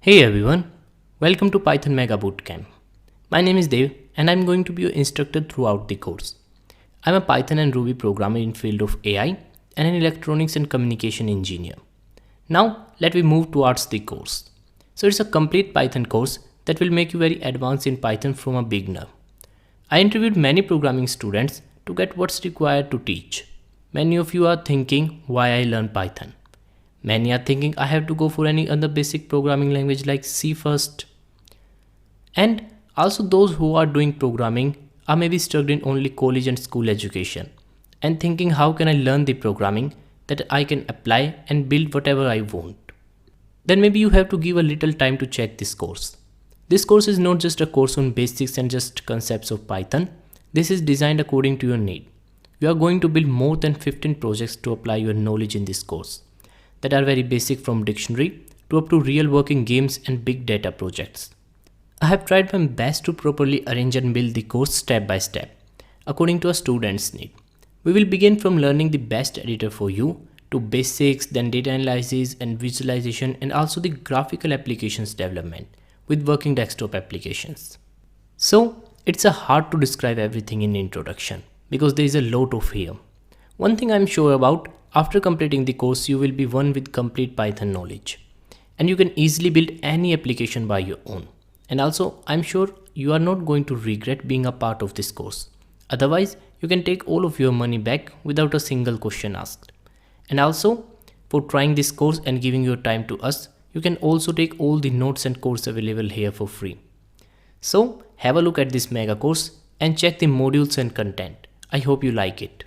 Hey everyone, welcome to Python Mega Bootcamp. My name is Dev and I'm going to be your instructor throughout the course. I'm a Python and Ruby programmer in field of AI and an electronics and communication engineer. Now let me move towards the course. So it's a complete Python course that will make you very advanced in Python from a beginner. I interviewed many programming students to get what's required to teach. Many of you are thinking why I learn Python. Many are thinking I have to go for any other basic programming language like C first. And also those who are doing programming are maybe stuck in only college and school education and thinking how can I learn the programming that I can apply and build whatever I want. Then maybe you have to give a little time to check this course. This course is not just a course on basics and just concepts of Python. This is designed according to your need. We are going to build more than 15 projects to apply your knowledge in this course that are very basic from dictionary to up to real working games and big data projects. I have tried my best to properly arrange and build the course step by step according to a student's need. We will begin from learning the best editor for you to basics, then data analysis and visualization, and also the graphical applications development with working desktop applications. So it's hard to describe everything in introduction because there is a lot of here. One thing I'm sure about, after completing the course, you will be one with complete Python knowledge and you can easily build any application by your own. And also, I'm sure you are not going to regret being a part of this course. Otherwise, you can take all of your money back without a single question asked. And also, for trying this course and giving your time to us, you can also take all the notes and course available here for free. So, have a look at this mega course and check the modules and content. I hope you like it.